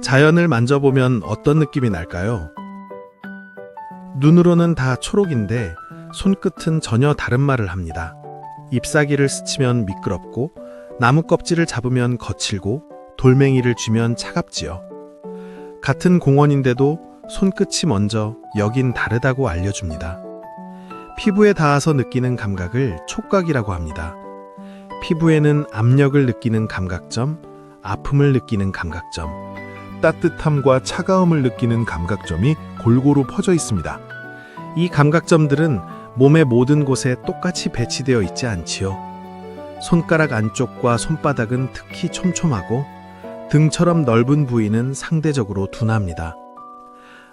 자연을 만져보면 어떤 느낌이 날까요? 눈으로는 다 초록인데 손끝은 전혀 다른 말을 합니다. 잎사귀를 스치면 미끄럽고 나무 껍질을 잡으면 거칠고 돌멩이를 쥐면 차갑지요. 같은 공원인데도 손끝이 먼저 여긴 다르다고 알려줍니다. 피부에 닿아서 느끼는 감각을 촉각이라고 합니다. 피부에는 압력을 느끼는 감각점, 아픔을 느끼는 감각점, 따뜻함과 차가움을 느끼는 감각점이 골고루 퍼져 있습니다. 이 감각점들은 몸의 모든 곳에 똑같이 배치되어 있지 않지요. 손가락 안쪽과 손바닥은 특히 촘촘하고 등처럼 넓은 부위는 상대적으로 둔합니다.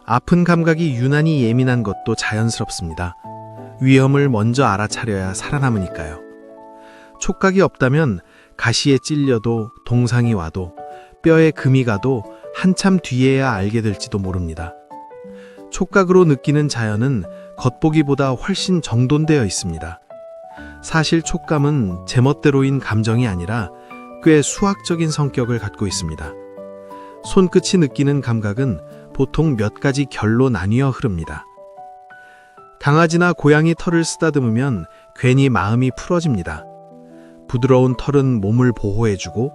아픈 감각이 유난히 예민한 것도 자연스럽습니다. 위험을 먼저 알아차려야 살아남으니까요. 촉각이 없다면 가시에 찔려도 동상이 와도 뼈에 금이 가도 한참 뒤에야 알게 될지도 모릅니다. 촉각으로 느끼는 자연은 겉보기보다 훨씬 정돈되어 있습니다. 사실 촉감은 제멋대로인 감정이 아니라 꽤 수학적인 성격을 갖고 있습니다. 손끝이 느끼는 감각은 보통 몇 가지 결로 나뉘어 흐릅니다. 강아지나 고양이 털을 쓰다듬으면 괜히 마음이 풀어집니다. 부드러운 털은 몸을 보호해주고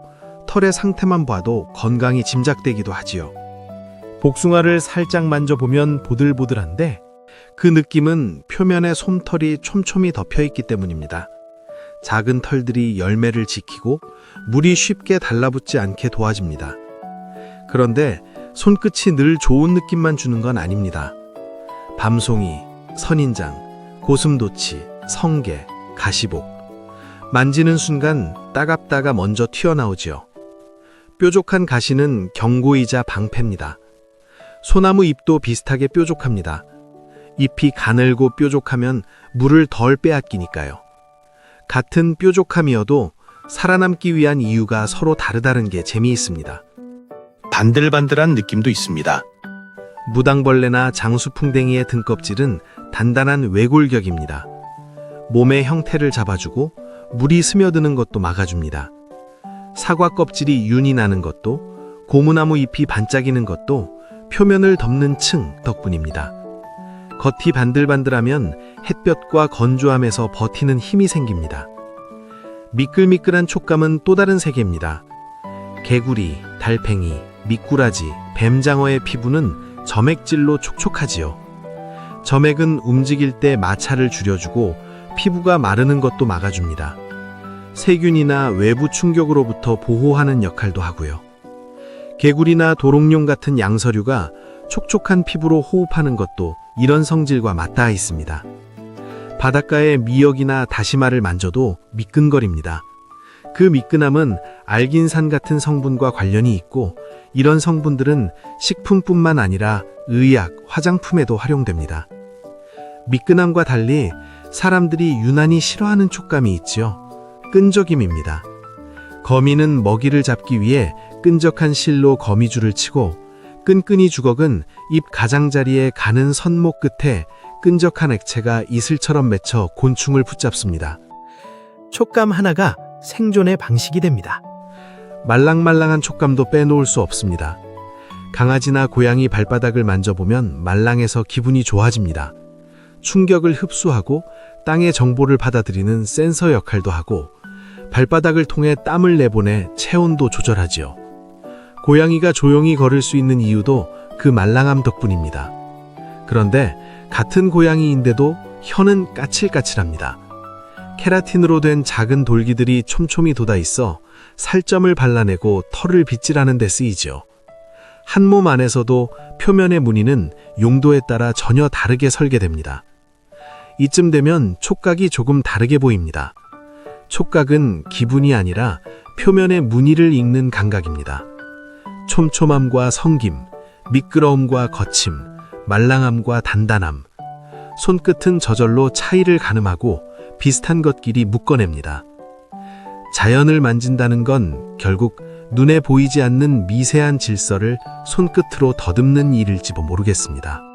털의 상태만 봐도 건강이 짐작되기도 하지요. 복숭아를 살짝 만져보면 보들보들한데 그 느낌은 표면에 솜털이 촘촘히 덮여있기 때문입니다. 작은 털들이 열매를 지키고 물이 쉽게 달라붙지 않게 도와줍니다. 그런데 손끝이 늘 좋은 느낌만 주는 건 아닙니다. 밤송이, 선인장, 고슴도치, 성게, 가시복. 만지는 순간 따갑다가 먼저 튀어나오지요. 뾰족한 가시는 경고이자 방패입니다. 소나무 잎도 비슷하게 뾰족합니다. 잎이 가늘고 뾰족하면 물을 덜 빼앗기니까요. 같은 뾰족함이어도 살아남기 위한 이유가 서로 다르다는 게 재미있습니다. 반들반들한 느낌도 있습니다. 무당벌레나 장수풍뎅이의 등껍질은 단단한 외골격입니다. 몸의 형태를 잡아주고 물이 스며드는 것도 막아줍니다. 사과 껍질이 윤이 나는 것도, 고무나무 잎이 반짝이는 것도 표면을 덮는 층 덕분입니다. 겉이 반들반들하면 햇볕과 건조함에서 버티는 힘이 생깁니다. 미끌미끌한 촉감은 또 다른 세계입니다. 개구리, 달팽이, 미꾸라지, 뱀장어의 피부는 점액질로 촉촉하지요. 점액은 움직일 때 마찰을 줄여주고 피부가 마르는 것도 막아줍니다. 세균이나 외부 충격으로부터 보호하는 역할도 하고요. 개구리나 도롱뇽 같은 양서류가 촉촉한 피부로 호흡하는 것도 이런 성질과 맞닿아 있습니다. 바닷가의 미역이나 다시마를 만져도 미끈거립니다. 그 미끈함은 알긴산 같은 성분과 관련이 있고 이런 성분들은 식품뿐만 아니라 의약, 화장품에도 활용됩니다. 미끈함과 달리 사람들이 유난히 싫어하는 촉감이 있지요. 끈적임입니다. 거미는 먹이를 잡기 위해 끈적한 실로 거미줄을 치고 끈끈이 주걱은 잎 가장자리에 가는 선목 끝에 끈적한 액체가 이슬처럼 맺혀 곤충을 붙잡습니다. 촉감 하나가 생존의 방식이 됩니다. 말랑말랑한 촉감도 빼놓을 수 없습니다. 강아지나 고양이 발바닥을 만져보면 말랑해서 기분이 좋아집니다. 충격을 흡수하고 땅의 정보를 받아들이는 센서 역할도 하고 발바닥을 통해 땀을 내보내 체온도 조절하지요. 고양이가 조용히 걸을 수 있는 이유도 그 말랑함 덕분입니다. 그런데 같은 고양이인데도 혀는 까칠까칠합니다. 케라틴으로 된 작은 돌기들이 촘촘히 돋아 있어 살점을 발라내고 털을 빗질하는 데 쓰이죠. 한 몸 안에서도 표면의 무늬는 용도에 따라 전혀 다르게 설계됩니다. 이쯤 되면 촉각이 조금 다르게 보입니다. 촉각은 기분이 아니라 표면의 무늬를 읽는 감각입니다. 촘촘함과 성김, 미끄러움과 거침, 말랑함과 단단함. 손끝은 저절로 차이를 가늠하고 비슷한 것끼리 묶어냅니다. 자연을 만진다는 건 결국 눈에 보이지 않는 미세한 질서를 손끝으로 더듬는 일일지도 모르겠습니다.